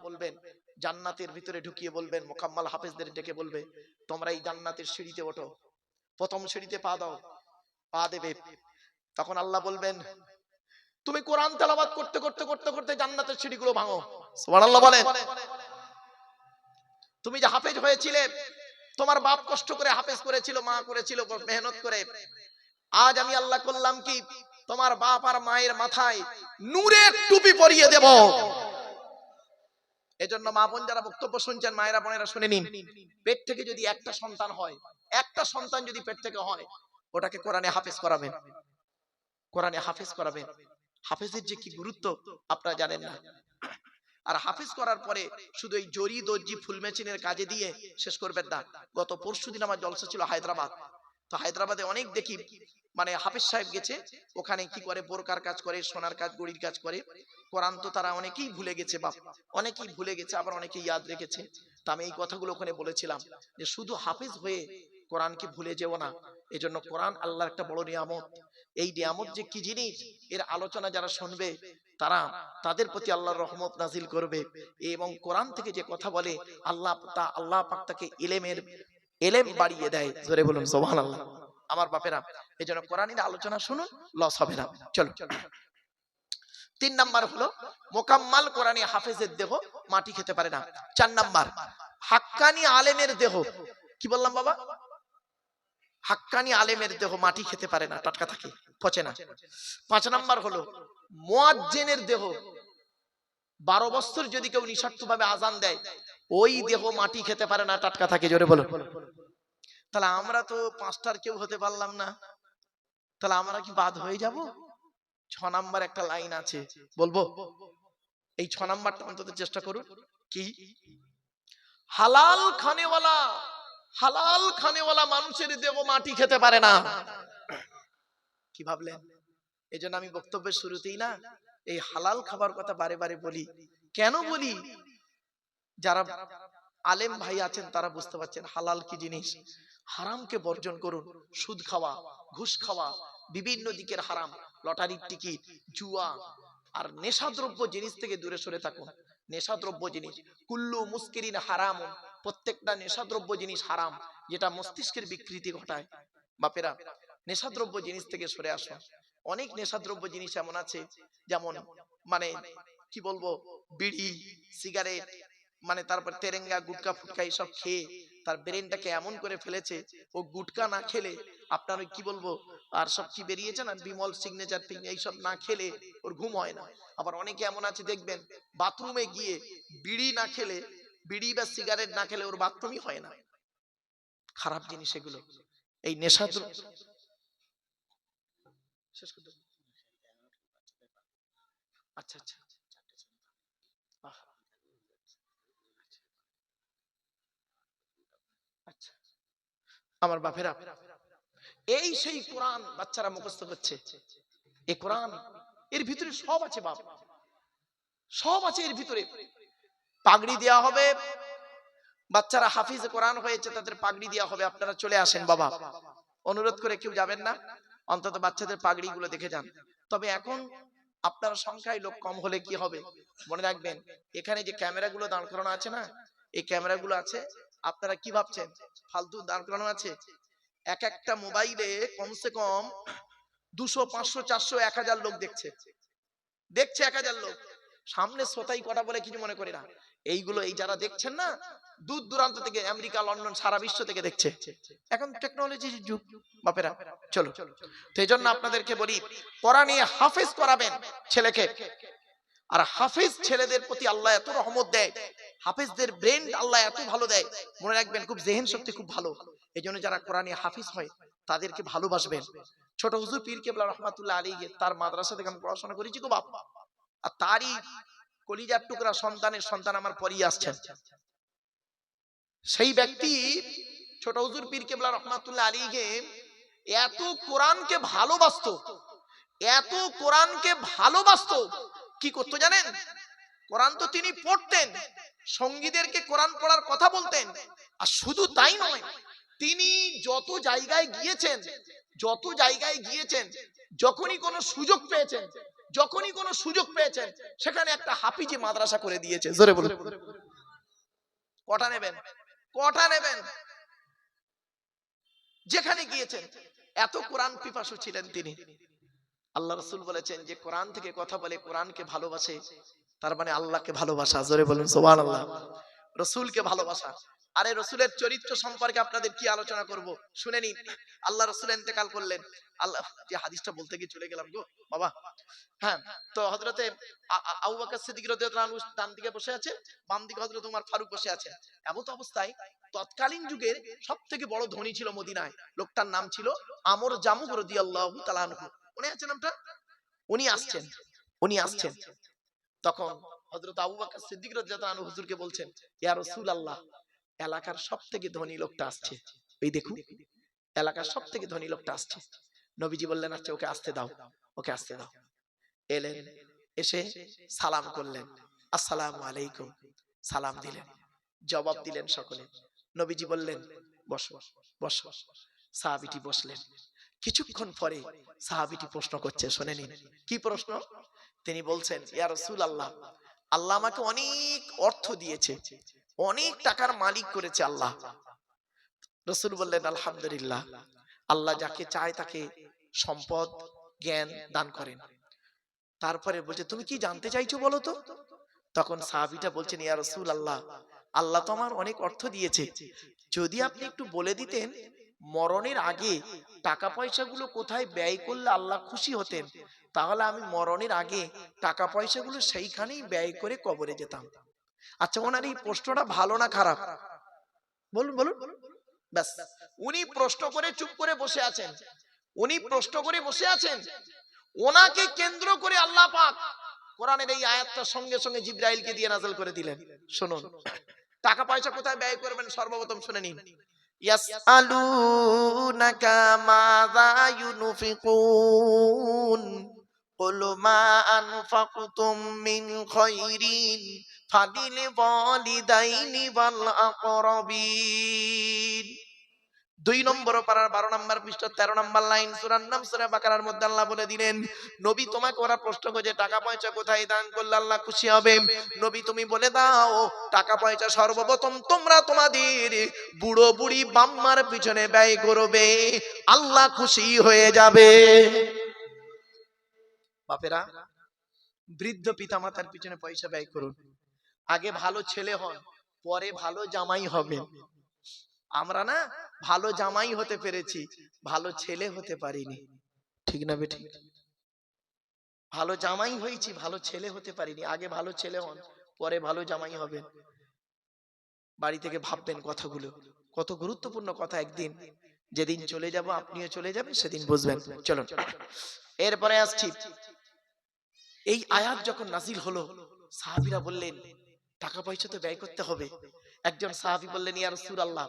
বলবেন জান্নাতের ভিতরে ঢুকিয়ে বলবেন, মুকাম্মাল হাফেজদের ডেকে বলবে, তোমরা এই জান্নাতের সিঁড়িতে ওঠো, প্রথম সিঁড়িতে পা দাও, পা দেবে। তখন আল্লাহ বলবেন, তুমি কোরআন তেলাওয়াত করতে করতে করতে করতে জান্নাতের সিঁড়িগুলো ভাঙো। সুবহানাল্লাহ বলেন। তুমি যে হাফেজ হয়েছিলে, তোমার বাপ কষ্ট করে হাফেজ করেছিল, মা করেছিল মেহনত করে, আজ আমি আল্লাহ করলাম কি, তোমার বাপ আর মায়ের মাথায় নূরের টুপি পরিয়ে দেব। এজন্য মা বোন যারা বক্তব্য শুনছেন, মায়েরা বোনেরা শুনে নিন, পেট থেকে যদি একটা সন্তান হয়, একটা সন্তান যদি পেট থেকে হয়, ওটাকে কোরআনে হাফেজ করাবেন, কোরআনে হাফেজ করাবেন। হাফেজের যে কি গুরুত্ব আপনারা জানেন না। আর হাফেজ করার পরে শুধু এই জরি দর্জি ফুল মেশিনের কাজে দিয়ে শেষ করবেন না। গত পরশুদিন আমার জলসা ছিল হায়দ্রাবাদ, তো হায়দ্রাবাদে অনেক দেখি মানে হাফেজ সাহেব গেছে, ওখানে কি করে, বোরকার কাজ করে, সোনার কাজ, গড়ির কাজ করে। কোরআন তো তারা অনেকেই ভুলে গেছে, বাপ অনেকেই ভুলে গেছে, আবার অনেকেই ইয়াদ রেখেছে। তো আমি এই কথাগুলো ওখানে বলেছিলাম যে শুধু হাফেজ হয়ে কোরআনকে ভুলে যেও না। এজন্য কোরআন আল্লাহর একটা বড় নিয়ামত। এই নিয়ামত যে কি জিনিস, এর আলোচনা যারা শুনবে তারা, তাদের প্রতি আল্লাহর রহমত নাজিল করবে। এবং কোরআন থেকে যে কথা বলে আল্লাহ পাক তাকে ইলম বাড়িয়ে দেয়। জোরে বলুন সুবহানাল্লাহ। আমার বাপেরা, এজন্য কোরআনের আলোচনা শুনুন, লস হবে না। চলো, 3 নাম্বার হলো মোকাম্মাল কোরআনী হাফেজের দেহ মাটি খেতে পারে না। 4 নাম্বার, হাক্কানি আলেমের দেহ, কি বললাম বাবা, হাক্কানি আলেমের দেহ মাটি খেতে পারে না, টাটকা থাকে, পচে না। 5 নাম্বার হলো মুয়াজ্জিনের দেহ, 12 বছর যদি কেউ নিঃস্বার্থভাবে আজান দেয়, ওই দেহ মাটি খেতে পারে না, টাটকা থাকে। জোরে বলো। তাহলে আমরা তো 5টার কেউ হতে পারলাম না, তাহলে আমরা কি বাদ হয়ে যাব? 6 নাম্বার একটা লাইন আছে, বলবো? এই 6 নাম্বারটা অন্তত চেষ্টা করুন। কি? হালাল খানেওয়ালা মানুষের দেহ মাটি খেতে পারে না। কি ভাবলেন? এজন্য আমি বক্তব্যের শুরুতেই না এই হালাল খাবার কথা বারে বারে বলি। কেন বলি? যারা আলেম ভাই আছেন তারা বুঝতে পারছেন হালাল কি জিনিস। হারামকে বর্জন করুন। সুদ খাওয়া, ঘুষ খাওয়া, বিভিন্ন দিকের হারাম, লটারির টিকিট, জুয়া আর নেশাদ্রব্য জিনিস থেকে দূরে সরে থাকুন। নেশাদ্রব্য জিনিস কুল্লু মুস্কিরিন হারাম, প্রত্যেকটা নেশাদ্রব্য জিনিস হারাম, যেটা মস্তিষ্কের বিকৃতি ঘটায়। বাপেরা, নেশাদ্রব্য জিনিস থেকে সরে আসুন। অনেক নেশাদ্রব্য জিনিস এমন আছে, যেমন মানে কি বলবো, বিড়ি, সিগারেট, মানে তারপর তেরেঙ্গা, গুটকা ফুটকা এইসব খেয়ে তার ব্রেনটাকে এমন করে ফেলেছে, ও গুটকা না খেলে আপনার ওই কি বলবো আর সব কি বেরিয়েছে না, বিমল, সিগনেচার, এইসব না খেলে ওর ঘুম হয় না। আবার অনেকে এমন আছে দেখবেন, বাথরুমে গিয়ে বিড়ি না খেলে, বিড়ি বা সিগারেট না খেলে ওর বাথরুমই হয় না। খারাপ জিনিস এগুলো। এই নেশা আচ্ছা আচ্ছা, আচ্ছা আমার বাপেরা, এই সেই কোরআন বাচ্চারা মুখস্থ করছে। এই কোরআন, এর ভিতরে সব আছে বাপ, সব আছে এর ভিতরে। পাগড়ি দেওয়া হবে, বাচ্চারা হাফিজ কোরআন হয়েছে তাদের পাগড়ি দেওয়া হবে। আপনারা চলে আসেন বাবা, অনুরোধ করে কেউ যাবেন না, অন্তত বাচ্চাদের পাগড়ি গুলো দেখে যান। তবে এখন আপনার সংখ্যায় লোক কম হলে কি হবে, মনে রাখবেন এখানে যে ক্যামেরাগুলো দাঁড় করানো আছে না, এই ক্যামেরাগুলো আছে, আপনারা কি ভাবছেন ফালতু দাঁড় করানো আছে? এক একটা মোবাইলে কমসে কম 200, 500, 400, 1000 লোক দেখছে 1000 লোক। সামনে শ্রোতাই কটা বলে কিছু মনে করি না। এইগুলো এই যারা দেখছেন না, দূর দূরান্ত থেকে, আমেরিকা, লন্ডন, সারা বিশ্ব থেকে দেখছে। এখন টেকনোলজির যুগ বাপেরা। চলো, তো এই জন্য আপনাদেরকে বলি, কোরআনে হাফেজ করাবেন ছেলেকে। আর হাফেজ ছেলেদের প্রতি আল্লাহ এত রহমত দেয়, হাফেজদের ব্রেন আল্লাহ এত ভালো দেয়, মনে রাখবেন খুব জেহেন শক্তি খুব ভালো। এই জন্য যারা কোরআনে হাফিজ হয় তাদেরকে ভালোবাসবেন। ছোট হুজুর পীর কেবলা রহমাতুল্লাহ আলাইহি, তার মাদ্রাসা থেকে আমি পড়াশোনা করেছি গো বাপ, আর তারই কলিজার টুকরা সন্তান আমার পরই আসছেন। সেই ব্যক্তি ছোট হুজুর পীর কেবলা রহমাতুল্লাহ আলাইহি এত কোরআনকে ভালোবাসতো, এত কোরআনকে ভালোবাসতো, কি করতো জানেন? কোরআন তো তিনি পড়তেন, সঙ্গীদেরকে কোরআন পড়ার কথা বলতেন। আর শুধু তাই নয়, তিনি যত জায়গায় গিয়েছেন, যত জায়গায় গিয়েছেন, যখনই কোনো সুযোগ পেয়েছেন, যখনই কোনো সুযোগ পেয়েছেন, সেখানে একটা হাফিজি মাদ্রাসা করে দিয়েছে। জোরে বলুন, কটা নেবেন? কটা নেবেন? যেখানে গিয়েছেন এত কোরআন পিপাসু ছিলেন তিনি। আল্লাহ রাসূল বলেছেন যে কোরআন থেকে কথা বলে, কোরআনকে ভালোবাসে, তার মানে আল্লাহকে ভালোবাসা। জোরে বলুন সুবহানাল্লাহ। রাসূলকে ভালোবাসা। আরে রাসূলের চরিত্র সম্পর্কে আপনাদের কি আলোচনা করব, শুনে নিন। আল্লাহ রাসূল ইন্তেকাল করলেন। আল্লাহ, যে হাদিসটা বলতে গিয়ে চলে গেলাম গো বাবা। হ্যাঁ, তো হযরতে আবু বকর সিদ্দিক রাদিয়াল্লাহু আনহু ডান দিকে বসে আছে, বাম দিকে হযরত ওমর ফারুক বসে আছেন। এমত অবস্থায় তৎকালীন যুগের সবথেকে বড় ধনী ছিল মদিনায়, লোকটার নাম ছিল আমর জামুহ রাদিয়াল্লাহু তাআলা আনহু। মনে আছে নামটা? উনি আসছেন। তখন হযরত আবু বকর সিদ্দিক রাদিয়াল্লাহু আনহু হুজুরকে বলছেন, ইয়া রাসূলুল্লাহ, এলাকার সবথেকে ধনী লোকটা আসছে, এই দেখুন এলাকার সবথেকে ধনী লোকটা আসছে। নবীজি বললেন, আচ্ছা ওকে আসতে দাও, ওকে আসতে দাও। এলেন, এসে সালাম করলেন, আসসালামু আলাইকুম, সালাম দিলেন, জবাব দিলেন সকলে। নবীজি বললেন, বসো বসো। সাহাবীটি বসলেন। কিছুক্ষণ পরে সাহাবীটি প্রশ্ন করছে, শুনে নিন কি প্রশ্ন। তিনি বলছেন, ইয়া রাসূলুল্লাহ, আল্লাহ আমাকে অনেক অর্থ দিয়েছে, অনেক টাকার মালিক করেছে আল্লাহ। রাসূল বললেন, আলহামদুলিল্লাহ, আল্লাহ যাকে চায় তাকে সম্পদ জ্ঞান দান করেন। তারপরে বলছে, তুমি কি জানতে চাইছো বলো তো? তখন সাহাবীটা বলছেন, ইয়া রাসূলুল্লাহ, আল্লাহ তো আমার অনেক অর্থ দিয়েছে, যদি আপনি একটু বলে দিতেন মরণের আগে টাকা পয়সাগুলো কোথায় ব্যয় করলে আল্লাহ খুশি হতেন, তাহলে আমি মরণের আগে টাকা পয়সাগুলো সেইখানেই ব্যয় করে কবরে যেতাম। আচ্ছা, ওনার এই প্রশ্নটা ভালো না খারাপ? বলুন বলুন। ব্যাস, উনি প্রশ্ন করে চুপ করে বসে আছেন। উনি প্রশ্ন করে বসে আছেন, ওনাকে কেন্দ্র করে আল্লাহ পাক কোরআনের এই আয়াতটা সঙ্গে সঙ্গে জিবরাইলকে দিয়ে নাযিল করে দিলেন। শুনুন, টাকা পয়সা কোথায় ব্যয় করবেন সর্বপ্রথম শুনে নিন। ইয়াসআলুনাকা মাযা ইউনফিকুন কুল মা আনফাকতুম মিন খায়রিন ফালিল ওয়ালিদাইনি ওয়াল আকরাবিন। 2 নম্বর পারার 12 নম্বর পৃষ্ঠা 13 নম্বর লাইন, সূরার নাম সূরা বাকারার মধ্যে আল্লাহ বলে দিলেন, নবী তোমাকে ওরা প্রশ্ন করে টাকা পয়সা কোথায় দান করলে আল্লাহ খুশি হবে, নবী তুমি বলে দাও টাকা পয়সা সর্বপ্রথম তোমরা তোমাদের বুড়ো বুড়ি বাম্মার পিছনে ব্যয় করবে, আল্লাহ খুশি হয়ে যাবে। বাপেরা, বৃদ্ধ পিতামাতার পিছনে পয়সা ব্যয় করুন। আগে ভালো ছেলে হন, পরে ভালো জামাই হবেন। আমরা না ভালো জামাই হতে পেরেছি, ভালো ছেলে হতে পারিনি, ঠিক না বেঠিক? ভালো জামাই হয়েছি, ভালো ছেলে হতে পারিনি। আগে ভালো ছেলে হন, পরে ভালো জামাই হবেন। বাড়ি থেকে ভাববেন কথাগুলো, কত গুরুত্বপূর্ণ কথা। একদিন যেদিন চলে যাব, আপনিও চলে যাবেন, সেদিন বুঝবেন। চলুন এরপরে আসছি। এই আয়াত যখন নাজিল হলো, সাহাবীরা বললেন টাকা পয়সা তো ব্যয় করতে হবে। একজন সাহাবী বললেন, ইয়া রাসূলুল্লাহ,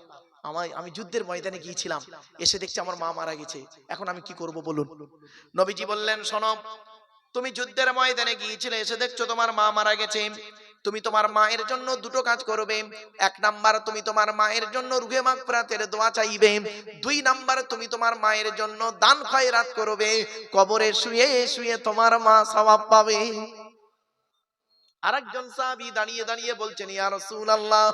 আমি যুদ্ধের ময়দানে গিয়েছিলাম, এসে দেখছি আমার মা মারা গেছে, এখন আমি কি করব বলুন। নবীজি বললেন, শোনো, তুমি যুদ্ধের ময়দানে গিয়েছিলে, এসে দেখছো তোমার মা মারা গেছে, তুমি তোমার মায়ের জন্য দুটো কাজ করবে। 1 নাম্বার, তুমি তোমার মায়ের জন্য রুহে মাগফিরাতের দোয়া চাইবে। 2 নাম্বার, তুমি তোমার মায়ের জন্য দান খয়রাত করবে, কবরে শুয়ে শুয়ে তোমার মা সওয়াব পাবে। আরেকজন সাহাবী দাঁড়িয়ে দাঁড়িয়ে বলছেন, ইয়া রাসূলুল্লাহ,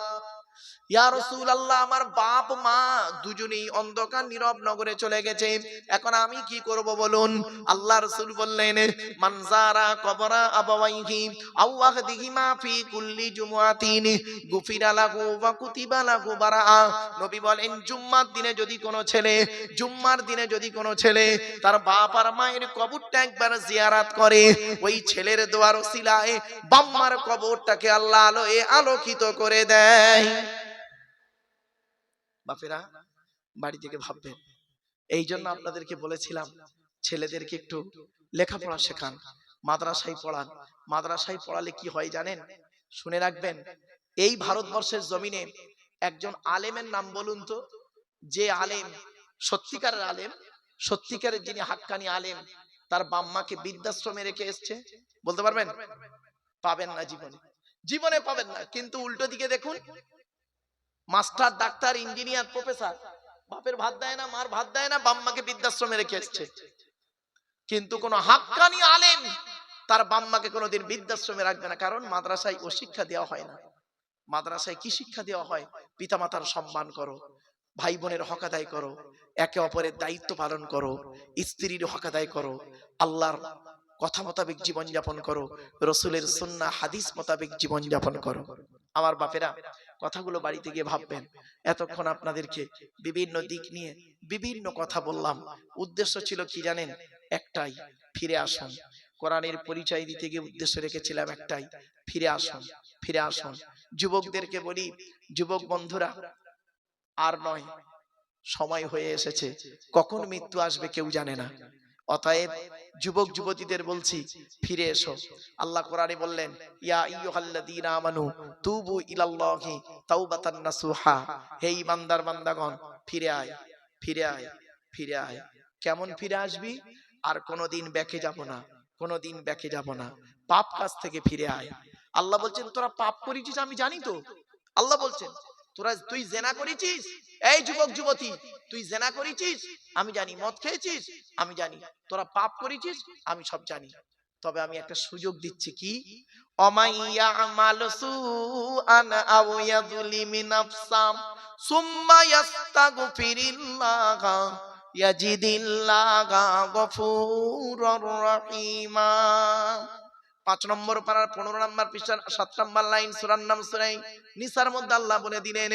ইয়া রাসূলুল্লাহ, আমার বাপ মা দুজনেই অন্ধকার নীরব নগরে চলে গেছে, এখন আমি কি করব বলুন। আল্লাহ রাসূল বললেন, মান যারা কবরা আবাওয়াইহি আও আহদিহিমা ফি কুল্লি জুমআতিন গুফিরা লাহু ওয়া কুতিবা লাহু বারাআ। নবী বলেন, জুম্মার দিনে যদি কোনো ছেলে, জুম্মার দিনে যদি কোনো ছেলে তার বাপ আর মায়ের কবরটা একবার জিয়ারত করে, ওই ছেলের দোয়ার ওসিলায় বাম্মার কবরটাকে আল্লাহ আলোয় আলোকিত করে দেয়। বাপেরা, বাড়ি থেকে ভাববেন। এই জন্য আপনাদেরকে বলেছিলাম ছেলেদেরকে একটু লেখাপড়া শেখান, মাদ্রাসায় পড়ান। মাদ্রাসায় পড়ালে কি হয় জানেন? শুনে রাখবেন, এই ভারতবর্ষের জমিনে একজন আলেমের নাম বলুন তো, যে আলেম সত্যিকারের আলেম, সত্যিকারের যিনি হাক্কানি আলেম, তার বাম্মাকে বৃদ্ধাশ্রমে রেখে এসছে, বলতে পারবেন? পাবেন না, জীবনে জীবনে পাবেন না। কিন্তু উল্টো দিকে দেখুন, মাস্টার, ডাক্তার, ইঞ্জিনিয়ার, প্রফেসর, বাপের ভাত দেয় না, মার ভাত দেয় না, বাম্মাকে বৃদ্ধাশ্রমে রেখে এসছে। কিন্তু কোন হাক্কানি আলেম তার বাম্মাকে কোনোদিন বৃদ্ধাশ্রমে রাখবে না, কারণ মাদ্রাসায় ও শিক্ষা দেওয়া হয় না। মাদ্রাসায় কি শিক্ষা দেওয়া হয়? পিতামাতার সম্মান করো, ভাই বোনের হক আদায় করো, একে অপরের দায়িত্ব পালন করো, স্ত্রীর হক আদায় করো, আল্লাহর কথা মোতাবেক জীবন যাপন করো, রসুলের সুন্নাহ হাদিস মোতাবেক জীবন যাপন করো। আমার বাপেরা, কথাগুলো বাড়িতে গিয়ে ভাববেন। এতক্ষণ আপনাদেরকে বিভিন্ন দিক নিয়ে বিভিন্ন কথা বললাম। উদ্দেশ্য ছিল কি জানেন? একটাই, ফিরে আসুন। কোরআনের পরিচয় দিতে গিয়ে উদ্দেশ্য রেখেছিলাম একটাই, ফিরে আসুন, ফিরে আসুন। যুবকদেরকে বলি, যুবক বন্ধুরা, আর নয়, সময় হয়ে এসেছে। কখন মৃত্যু আসবে কেউ জানে না। অতএব যুবক যুবতীদের বলছি, ফিরে এসো। আল্লাহ কোরআনে বললেন, ইয়া আইয়ুহাল্লাযীনা আমানু তুবু ইলাল্লাহি তাওবাতান নাসুহা। হে ঈমানদার বান্দাগণ, ফিরে আয়, ফিরে আয়, ফিরে আয়। কেমন ফিরে আসবি? আর কোনোদিন ব্যাকে যাব না, কোনোদিন ব্যাকে যাব না। পাপ কাজ থেকে ফিরে আয়। আল্লাহ বলছেন, তোরা পাপ করেছিস আমি জানি তো। আল্লাহ বলছেন, তুই জেনা করেছিস, এই যুবক যুবতী, তুই জেনা করেছিস আমি জানি, মদ খেয়েছিস আমি জানি, তোরা পাপ করেছিস আমি সব জানি। তবে আমি একটা সুযোগ দিচ্ছি, কি? অমাইয়া আমাল সুআন আও ইয়াযলিমি নাফসাম সুম্মা ইয়াস্তাগফিরিল্লাহ ইয়াজিদিল্লাহ গফুরুর রহিমা। 5 নম্বর পারার 15 নম্বর পৃষ্ঠার 7 নম্বর লাইন, সূরার নাম সূরা নিসার মধ্যে আল্লাহ বলে দিলেন,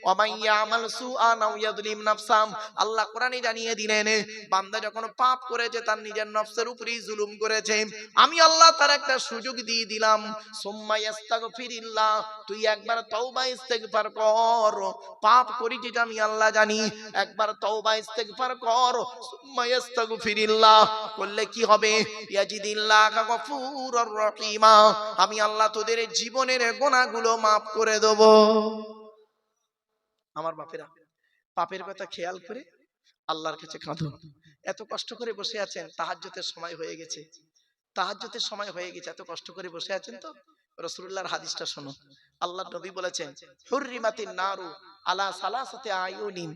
ওয়ামাইয়া আমাল সুআন আও ইয়াযলিম নাফসাম। আল্লাহ কোরআনে জানিয়ে দিলেন, বান্দা যখন পাপ করেছে, তার নিজের নফসের উপরেই জুলুম করেছে, আমি আল্লাহ তার একটা সুযোগ দিয়ে দিলাম। সুম্মা ইস্তাগফিরিল্লাহ, তুই একবার তওবা ইস্তেগফার কর। পাপ করেছিস আমি আল্লাহ জানি, একবার তওবা ইস্তেগফার কর। সুম্মা ইস্তাগফিরিল্লাহ করলে কি হবে? ইয়াজিদিল্লাহ গফুরুর রহিমা, আমি আল্লাহ তোদের জীবনের গুনাহগুলো maaf করে দেব। আমার বাপেরা, পাপের কথা খেয়াল করে আল্লাহর কাছে কাঁদুন। এত কষ্ট করে বসে আছেন, তাহাজ্জুদের সময় হয়ে গেছে, তাহাজ্জুদের সময় হয়ে গেছে, এত কষ্ট করে বসে আছেন তো রাসূলুল্লাহর হাদিসটা শুনুন। আল্লাহর নবী বলেছেন, হুররিমাতিন নারু আলা সালাসাতি আয়ুনিন,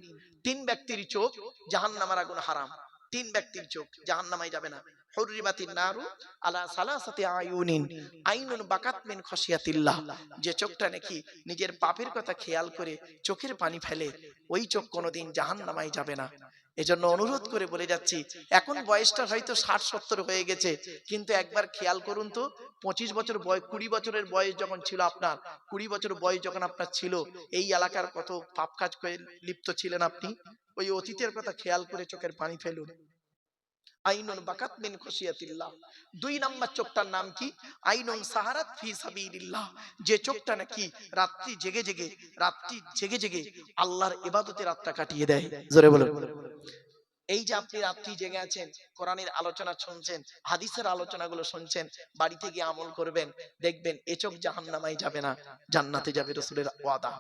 3 ব্যক্তির চোখ জাহান্নামের আগুন হারাম। 3 ব্যক্তির চোখ জাহান্নামে যাবে না। হুররিমাতিন নারু আলা সালাসাতি আয়ুনিন, আইনুন বাকাত মিন খাশিয়াতিল্লাহ, যে চোখটা নাকি নিজের পাপের কথা খেয়াল করে চোখের পানি ফেলে, ওই চোখ কোনোদিন জাহান্নামে যাবে না। এজন্য অনুরোধ করে বলে যাচ্ছি, এখন বয়সটা হয়তো 60-70 হয়ে গেছে, কিন্তু একবার খেয়াল করুন তো, 25 বছর বয়স, 20 বছরের বয়স যখন ছিল আপনার, 20 বছর বয়স যখন আপনার ছিল, এই এলাকার কত পাপ কাজ করে লিপ্ত ছিলেন আপনি? ওই অতীতের কথা খেয়াল করে চোখের পানি ফেলুন। আইনুন বাকাত মিন খাশিয়াতিল্লাহ। 2 নাম্বার চোখটার নাম কি? আইনুন সাহারাত ফি সাবিলিল্লাহ, যে চোখটা নাকি রাত্রি জেগে জেগে, রাত্রি জেগে জেগে আল্লাহর ইবাদতে রাতটা কাটিয়ে দেয়। জোরে বলুন। এই যে আপনি রাত্রি জেগে আছেন, কোরআনের আলোচনা শুনছেন, হাদিসের আলোচনাগুলো শুনছেন, বাড়িতে গিয়ে আমল করবেন, দেখবেন এ চোখ জাহান্নামে যাবে না, জান্নাতে যাবে, রাসূলের ওয়াদা।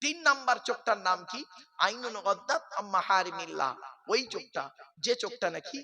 3 নাম্বার চোখটার নাম কি? আইনুন গাদ্দাত আম্মা হারিমিল্লাহ, ওই চোখটা, যে চোখটা নাকি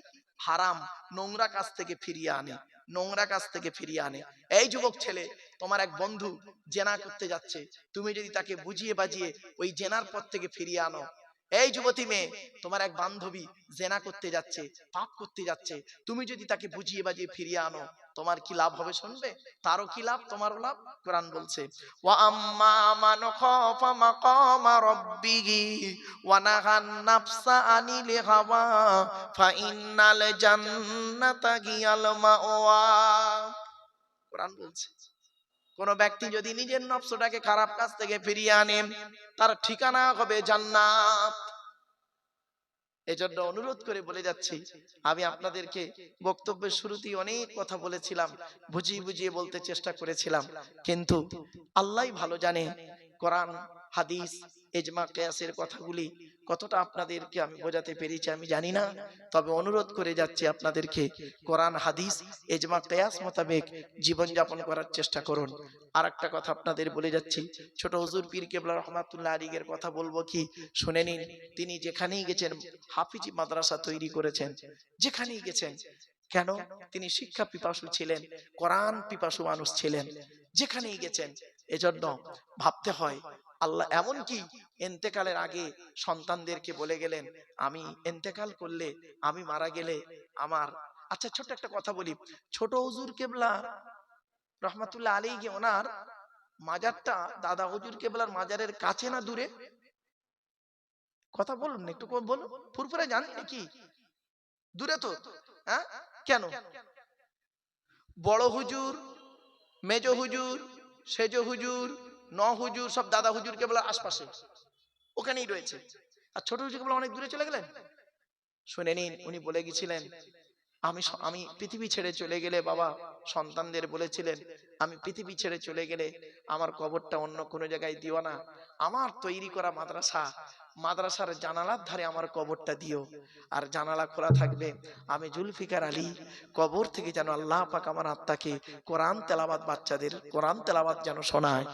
হারাম নোংরা কাজ থেকে ফিরিয়ে আনে, নোংরা কাজ থেকে ফিরিয়ে আনে। এই যুবক ছেলে, তোমার এক বন্ধু জেনা করতে যাচ্ছে, তুমি যদি তাকে বুঝিয়ে বাজিয়ে ওই জেনার পথ থেকে ফিরিয়ে আনো। এই যুবতী মেয়ে, তোমার এক বান্ধবী জেনা করতে যাচ্ছে, পাপ করতে যাচ্ছে, তুমি যদি তাকে বুঝিয়ে বাজিয়ে ফিরিয়ে আনো, তোমার কি লাভ হবে শুনবে? তারও কি লাভ, তোমারও লাভ। কোরআন বলছে, ওয়া আম্মা মান খাফা মাকামা রাব্বিহি ওয়া নাহান নাফসা আনিল হাওয়া ফা ইন্নাল জান্নাতা হিয়াল মাওয়া। কোরআন বলছে, কোন ব্যক্তি যদি নিজের নফসটাকে খারাপ কাজ থেকে ফিরিয়ে আনে, তার ঠিকানা হবে জান্নাত। এজন্য অনুরোধ করে বলে যাচ্ছি, আমি আপনাদেরকে বক্তব্যের শুরুতেই অনেক কথা বলেছিলাম, বুঝিয়ে বুঝিয়ে বলতে চেষ্টা করেছিলাম, কিন্তু আল্লাহই ভালো জানে কোরআন হাদিস ইজমা কিয়াসের কথাগুলি কতটা আপনাদেরকে আমি বোঝাতে পেরেছি আমি জানি না। তবে অনুরোধ করে যাচ্ছি আপনাদেরকে, কোরআন হাদিস ইজমা কিয়াস মোতাবেক জীবন যাপন করার চেষ্টা করুন। আর একটা কথা আপনাদের বলে যাচ্ছি, ছোট হুজুর পীর কেবলা রহমাতুল্লাহ আলাইহির কথা বলবো কি, শুনে নিন। তিনি যেখানেই গেছেন হাফিজি মাদ্রাসা তৈরি করেছেন, যেখানেই গেছেন। কেন? তিনি শিক্ষা পিপাসু ছিলেন, কোরআন পিপাসু মানুষ ছিলেন, যেখানেই গেছেন। এজন্য ভাবতে হয়, আল্লাহ এমন কি ইন্তেকালের আগে সন্তানদেরকে বলে গেলেন, আমি ইন্তেকাল করলে, আমি মারা গেলে আমার, আচ্ছা ছোট্ট একটা কথা বলি, ছোট হুজুর কেবলা রহমাতুল্লাহ আলাইহি ওনার মাজারটা দাদা হুজুর কেবলার মাজারের কাছে না দূরে? কথা বলুন, একটু বলুন, ফুরফুরে জানি নাকি? দূরে তো। হ্যাঁ, কেন? বড় হুজুর, মেজ হুজুর, সেজ হুজুর, ন হুজুর সব দাদা হুজুর কেবলার আশপাশে, ওখানেই রয়েছে। আর ছোট হুজুর কেবলা অনেক দূরে চলে গেলেন। শুনে নিন, উনি বলে গেছিলেন, আমি পৃথিবী ছেড়ে চলে গেলে বাবা, সন্তানদের বলেছিলেন, আমি পৃথিবী ছেড়ে চলে গেলে আমার কবরটা অন্য কোনো জায়গায় দিও না, আমার তৈরি করা মাদ্রাসার জানালার ধারে আমার কবরটা দিও, আর জানালা খোলা থাকবে, আমি জুলফিকার আলী কবর থেকে যেন আল্লাহ পাক আমার আত্মাকে কোরআন তেলাওয়াত, বাচ্চাদের কোরআন তেলাওয়াত যেন শোনায়।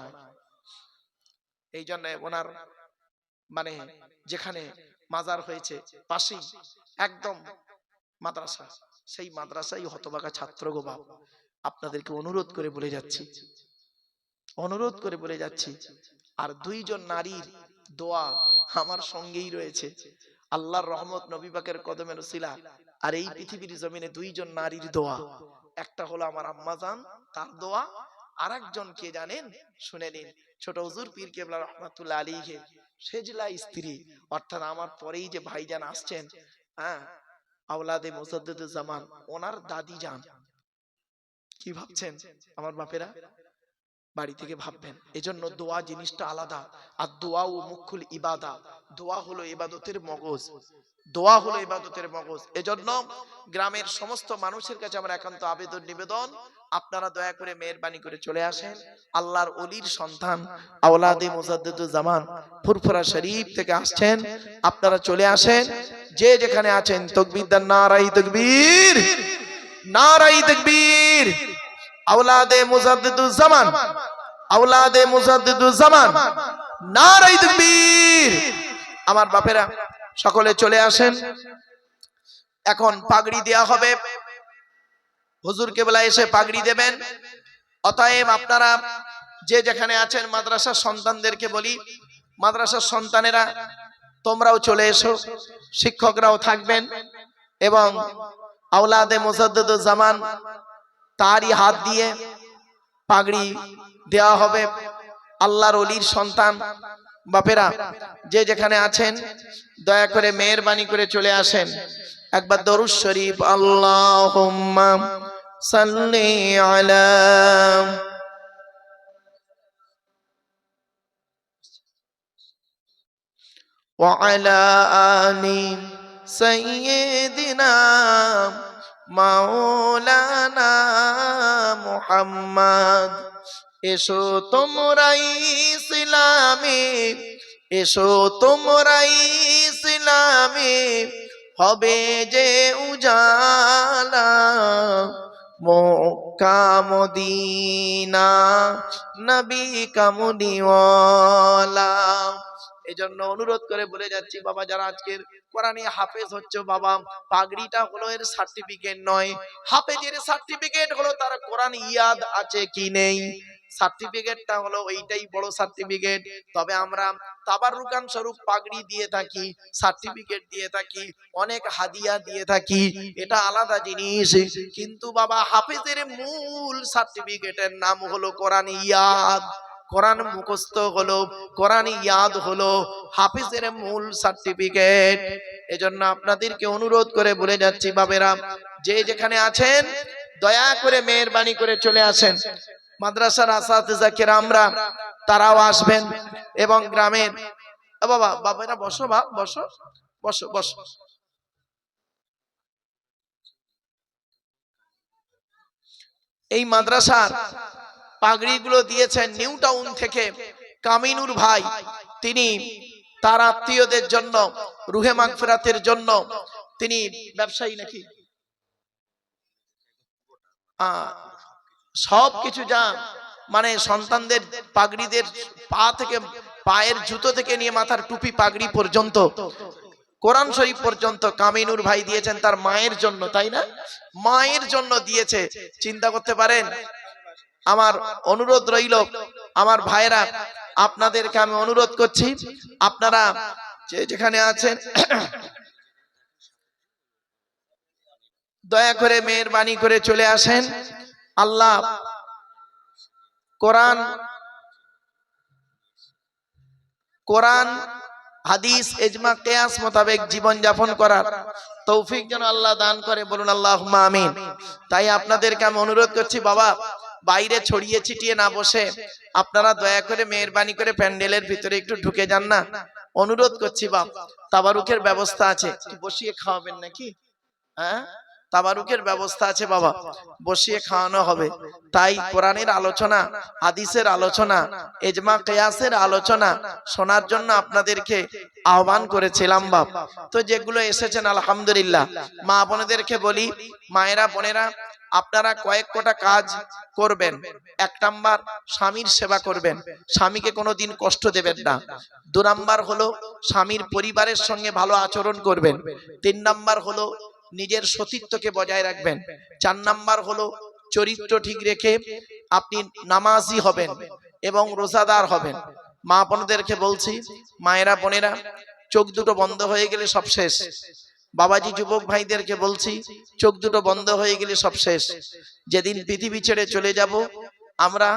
এই জন্য ওনার মানে যেখানে মাজার হয়েছে পাশেই একদম মাদ্রাসা, সেই মাদ্রাসায় হতভাগা ছাত্র গো বাপ, আপনাদেরকে অনুরোধ করে বলে যাচ্ছি, আর দুইজন নারীর দোয়া আমার সঙ্গেই রয়েছে, আল্লাহর রহমত, নবী পাকের কদমের উসিলা, আর এই পৃথিবীর জমিনে দুইজন নারীর দোয়া, একটা হলো আমার আম্মাজান, তার দোয়া, আর একজন কে জানেন? শুনে নিন, ছোট হুজুর পীর কেবলা রহমাতুল্লাহ আলাইহি সেজলা স্ত্রী, অর্থাৎ আমার পরেই যে ভাইজান আসছেন, হ্যাঁ, আওলাদে মুজাদ্দিদুজ্জামান, ওনার দাদি যান। কি ভাবছেন আমার বাপেরা? বাড়ি থেকে ভাববেন। এজন্য দোয়া জিনিসটা আলাদা, আর দোয়া ও মুখুল ইবাদা, দোয়া হলো ইবাদতের মগজ, দোয়া হলো ইবাদতের মগজ। এজন্য গ্রামের সমস্ত মানুষের কাছে আমার একান্ত আবেদন নিবেদন, আপনারা দয়া করে মেহেরবানি করে চলে আসেন। আল্লাহর ওলির সন্তান আওলাদে মুজাদ্দিদুজ্জামান ফুরফুরা শরীফ থেকে আসছেন, আপনারা চলে আসেন। যে যেখানে আছেন তাকবীর দেন, নারায়ে তাকবীর, নারায়ে তাকবীর। আওলাদে মুজাদ্দিদুজ্জামান, আওলাদে মুজাদ্দিদুজ্জামান, নারায়ে তাকবীর। আমার বাপেরা সকলে চলে আসেন। এখন পাগড়ি দেয়া হবে, হুজুর কেবলা এসে পাগড়ি দেবেন। অতএব আপনারা যে যেখানে আছেন, মাদ্রাসার সন্তানদেরকে বলি, মাদ্রাসার সন্তানেরা তোমরাও চলে এসো, শিক্ষকরাও থাকবেন, এবং আওলাদে মুজাদ্দিদুজ্জামান তারই হাত দিয়ে পাগড়ি দেওয়া হবে। আল্লাহর ওলির সন্তান বাপেরা যে যেখানে আছেন দয়া করে মেহেরবানি করে চলে আসেন। একবার দরুদ শরীফ, আল্লাহুম্মা সাল্লি আলা ওয়া আলা আলি সাইয়্যিদিনা মাওলানা মুহাম্মদ। এসো তোমরাই ইসলামে, এসো তোমরাই ইসলামে, হবে যে উজালা, মক্কা মদিনা নবী কামলিওয়ালা। এজন্য অনুরোধ করে বলে যাচ্ছি বাবা, যারা আজকের কোরআনে হাফেজ হচ্ছে বাবা, পাগড়িটা হলো এর সার্টিফিকেট নয়, হাফেজের সার্টিফিকেট হলো তার কোরআন ইয়াদ আছে কি নেই, সার্টিফিকেটটা হলো এইটাই বড় সার্টিফিকেট। তবে আমরা তাবাররুকান স্বরূপ পাগড়ি দিয়ে থাকি, সার্টিফিকেট দিয়ে থাকি, অনেক হাদিয়া দিয়ে থাকি, এটা আলাদা জিনিস। কিন্তু বাবা হাফেজের মূল সার্টিফিকেটের নাম হলো কোরআন ইয়াদ, কোরআন মুখস্থ হলো, কোরআন ইয়াদ হলো হাফেজের মূল সার্টিফিকেট। এজন্য আপনাদেরকে অনুরোধ করে বলে যাচ্ছি বাবেরা, যে যেখানে আছেন দয়া করে মেহেরবানি করে চলে আসেন। মাদ্রাসার আসাতিজা কিরামরা তারাও আসবেন, এবং গ্রামের বাবা বাবারা বসো, বাপ বসো, বসো বসো। এই মাদ্রাসার পাগড়িগুলো দিয়েছেন নিউ টাউন থেকে কামিনুর ভাই, তিনি তার আত্মীয়দের জন্য, রুহে মাগফিরাতের জন্য, তিনি ব্যবসায়ী নাকি, সবকিছু যা মানে সন্তানদের পাগড়িদের পা থেকে, পায়ের জুতো থেকে নিয়ে মাথার টুপি পাগড়ি পর্যন্ত, কোরআন শরীফ পর্যন্ত কামিনুর ভাই দিয়েছেন তার মায়ের জন্য, তাই না? মায়ের জন্য দিয়েছে। চিন্তা করতে পারেন। আমার অনুরোধ রইল আমার ভাইরা, আপনাদেরকে আমি অনুরোধ করছি, আপনারা যেখানে আছেন দয়া করে মেহেরবানি করে চলে আসেন। আল্লাহ কোরআন হাদিস ইজমা কিয়াস মোতাবেক জীবন যাপন করার তৌফিক যেন আল্লাহ দান করে, বলুন আল্লাহুম্মা আমিন। তাই আপনাদেরকে আমি অনুরোধ করছি, বাবা বাইরে ছড়িয়ে ছিটিয়ে না বসে আপনারা দয়া করে মেহেরবানি করে প্যান্ডেলের ভিতরে একটু ঢুকে যান না, অনুরোধ করছি। বাপ তাবারুকের ব্যবস্থা আছে, বসিয়ে খাওয়াবেন নাকি? হ্যাঁ, তাবারুকের ব্যবস্থা আছে বাবা, বসিয়ে খাওয়ানো হবে। তাই কোরআনের আলোচনা, হাদিসের আলোচনা, ইজমা কিয়াসের আলোচনা শোনার জন্য আপনাদেরকে আহ্বান করেছিলাম বাপ। তো যেগুলো এসেছেন আলহামদুলিল্লাহ। মা বোনেদেরকে বলি, মায়েরা বোনেরা, আপনারা কয়েক কোটা কাজ করবেন। 1 নাম্বার, স্বামীর সেবা করবেন, স্বামীকে কোনোদিন কষ্ট দেবেন না। 2 নাম্বার হলো স্বামীর পরিবারের সঙ্গে ভালো আচরণ করবেন। 3 নাম্বার হলো নিজের সতীত্বকে বজায় রাখবেন। 4 নাম্বার হলো চরিত্র ঠিক রেখে আপনি নামাজি হবেন এবং রোজাদার হবেন। মা বোনদেরকে বলছি, মায়েরা বোনেরা, চোখ দুটো বন্ধ হয়ে গেলে সব শেষ। বাবাজি যুবক ভাইদেরকে বলছি, চোখ দুটো বন্ধ হয়ে গেলে সব শেষ। যেদিন পৃথিবী ছেড়ে চলে যাব আমরা,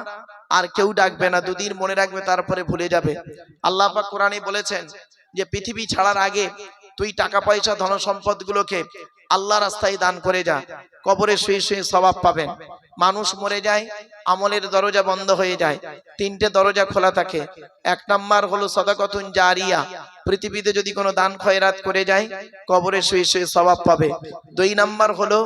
আর কেউ ডাকবে না, 2 দিন মনে রাখবে, তারপরে ভুলে যাবে। আল্লাহ পাক কোরআনে বলেছেন যে পৃথিবী ছাড়ার আগে তুই টাকা পয়সা ধন সম্পদ গুলোকে আল্লাহ রাস্তায় দান করে যা, কবরে শুয়ে শুয়ে সওয়াব পাবেন। মানুষ মরে যায়, আমলের দরজা বন্ধ হয়ে যায়, 3টে দরজা খোলা থাকে। 1 নাম্বার হলো সাদাকাতুন জারিয়া, পৃথিবীতে যদি কোনো দান খয়রাত করে যায় কবরে শুয়ে শুয়ে সওয়াব পাবে। 2 নাম্বার হলো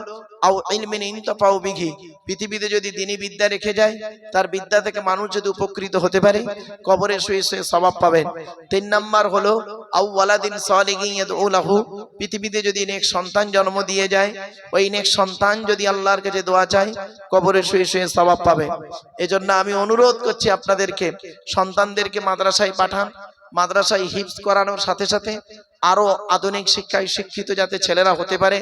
আও ইলমিন ইনতাফাউ বিহি, পৃথিবীতে যদি দ্বীনি বিদ্যা রেখে যায়, তার বিদ্যা থেকে মানুষ যদি উপকৃত হতে পারে কবরে শুয়ে শুয়ে সওয়াব পাবেন। 3 নাম্বার হলো আও ওয়ালাদিন সালিহিন ইয়াদউ লাহু, পৃথিবীতে যদি নেক সন্তান জন্ম দিয়ে যায়, ওই নেক সন্তান যদি আল্লাহর কাছে দোয়া চায় কবরে শুয়ে শুয়ে সওয়াব পাবে। এজন্য আমি অনুরোধ করছি আপনাদেরকে, সন্তানদেরকে মাদ্রাসায় পাঠান। মাদ্রাসায় হিফজ করানোর সাথে সাথে আরো আধুনিক শিক্ষায় শিক্ষিত যাতে ছেলেরা হতে পারে,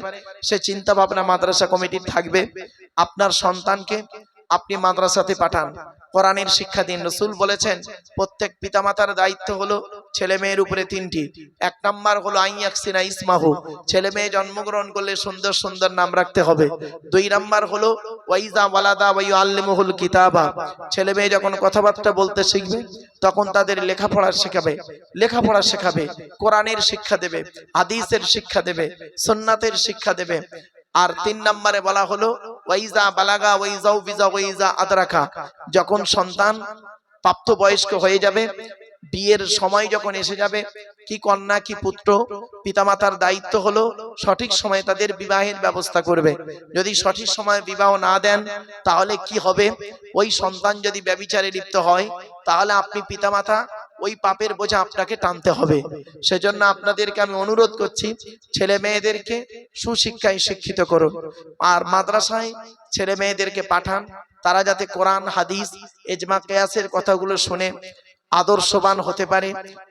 সে চিন্তা ভাবনা মাদ্রাসা কমিটির থাকবে। আপনার সন্তানকে আপনি মাদ্রাসাতে পাঠান, কোরআনের শিক্ষা দিন। রাসূল বলেছেন প্রত্যেক পিতামাতার দায়িত্ব হলো ছেলে মেয়ের উপরে 3টি। 1 নাম্বার হলো আইয়াকসিনা ইসমাহু, ছেলে মেয়ে জন্মগ্রহণ করলে সুন্দর সুন্দর নাম রাখতে হবে। 2 নাম্বার হলো ওয়াইজা ওয়ালাদা ওয়া ইউআল্লিমুহুল কিতাবা, ছেলে মেয়ে যখন কথাবার্তা বলতে শিখবে তখন তাদের লেখাপড়া শেখাবে, কোরআনের শিক্ষা দেবে, হাদিসের শিক্ষা দেবে, সুন্নাতের শিক্ষা দেবে। আর 3 নম্বরে বলা হলো ওয়াইজা বালাগা ওয়াইজাউ বিজা ওয়াইজা আদরাকা, যখন সন্তান প্রাপ্তবয়স্ক হয়ে যাবে, বিয়ের সময় যখন এসে যাবে, কি কন্যা কি পুত্র, পিতামাতার দায়িত্ব হলো সঠিক সময়ে তাদের বিবাহের ব্যবস্থা করবে। যদি সঠিক সময়ে বিবাহ না দেন তাহলে কি হবে, ওই সন্তান যদি ব্যভিচারে লিপ্ত হয় তাহলে আপনি পিতামাতা ওই পাপের বোঝা আপনাকে টানতে হবে। সেজন্য আপনাদেরকে আমি অনুরোধ করছি, ছেলে মেয়েদেরকে সুশিক্ষায় শিক্ষিত করুন, আর মাদ্রাসায় ছেলে মেয়েদেরকে পাঠান, তারা যাতে কোরআন হাদিস ইজমা কিয়াসের কথাগুলো শুনে আদর্শবান হতে পারে,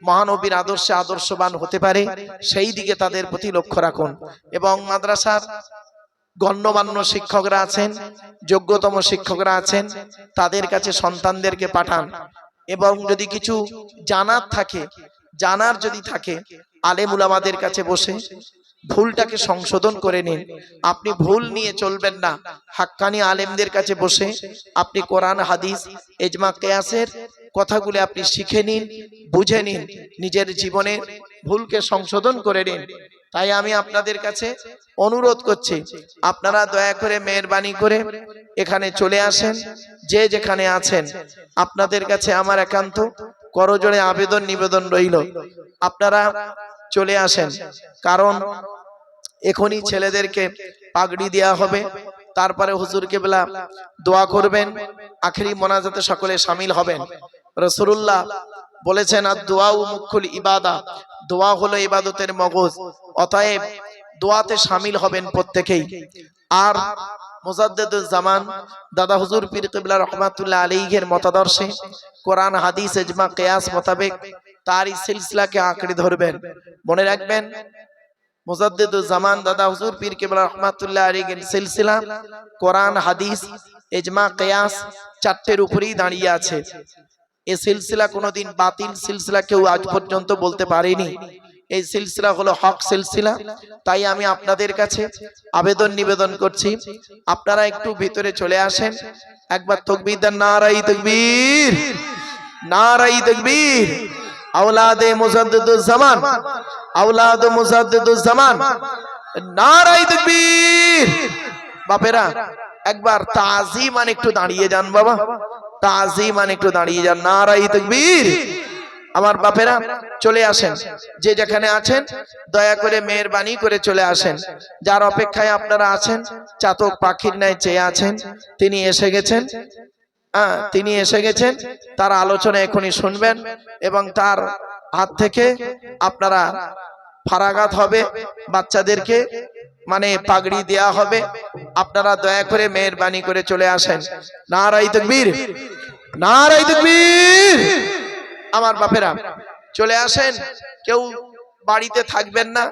মহানবীর আদর্শে আদর্শবান হতে পারে, সেই দিকে তাদের প্রতি লক্ষ্য রাখুন। এবং মাদ্রাসার গণ্যমান্য শিক্ষকরা আছেন, যোগ্যতম শিক্ষকরা আছেন, তাদের কাছে সন্তানদেরকে পাঠান। এবং যদি কিছু জানার যদি থাকে আলেম উলামাদের কাছে বসে ভুলটাকে সংশোধন করে নিন। আপনি ভুল নিয়ে চলবেন না, হাক্কানি আলেমদের কাছে বসে আপনি কোরআন হাদিস ইজমা কিয়াসের কথাগুলো আপনি শিখে নিন, বুঝে নিন, নিজের জীবনে ভুলকে সংশোধন করে নিন। তাই আমি আপনাদের কাছে অনুরোধ করছি, আপনারা দয়া করে মেহেরবানি করে এখানে চলে আসেন। যে যেখানে আছেন আপনাদের কাছে আমার একান্ত করজোড়ে আবেদন নিবেদন রইল, আপনারা চলে আসেন। কারণ এখনই ছেলেদেরকে পাগড়ি দেওয়া হবে, তারপরে হুজুর কেবলা দোয়া করবেন, আখেরি মোনাজাতে সকলে শামিল হবেন। রাসূলুল্লাহ বলেছেন আর-দুআউ মুখুল ইবাদা, দোয়া হলো ইবাদতের মগজ, অতএব দোয়াতে শামিল হবেন প্রত্যেকেই। আর মুজাদ্দিদুজ জামান দাদা হুজুর পীর কিবলা রহমাতুল্লাহ আলাইহির মতাদর্শে কোরআন হাদিস ইজমা কিয়াস মোতাবেক তার এই সিলসিলাকে আঁকড়ে ধরবেন। মনে রাখবেন মুজাদ্দিদুজ জামান দাদা হুজুর পীর কিবলা রহমাতুল্লাহ আলাইহির সিলসিলা কোরআন হাদিস ইজমা কিয়াস 4টের উপরেই দাঁড়িয়ে আছে। এই সিলসিলা কোনোদিন বাতিল সিলসিলা কেউ আজ পর্যন্ত বলতে পারেনি। এই সিলসিলা হলো হক সিলসিলা। তাই আমি আপনাদের কাছে আবেদন নিবেদন করছি, আপনারা একটু ভিতরে চলে আসেন। একবার তাকবীর দেন, নারায়ে তাকবীর, নারায়ে তাকবীর। আওলাদে মুজাদ্দিদুজ জামান, আওলাদ মুজাদ্দিদুজ জামান, নারায়ে তাকবীর। বাপেরা একবার তাজিমান একটু দাঁড়িয়ে যান বাবা, তাজিমান একটু দাঁড়িয়ে যান, নারায়ে তাকবীর। আমার বাপেরা চলে আসেন, যে যেখানে আছেন দয়া করে মেহেরবানি করে চলে আসেন। যার অপেক্ষায় আপনারা আছেন, চাতক পাখির ন্যায় চেয়ে আছেন, তিনি এসে গেছেন। তিনি এসে গেছেন, তার আলোচনা এখনই শুনবেন এবং তার হাত থেকে আপনারা ফারাগাত হবে, বাচ্চাদেরকে মানে পাগড়ি দেয়া হবে। আপনারা দয়া করে মেহেরবানি করে চলে আসেন। নারায়ে তাকবীর, নারায়ে তাকবীর। আমার বাপেরা চলে আসেন, কেউ বাড়িতে থাকবেন না।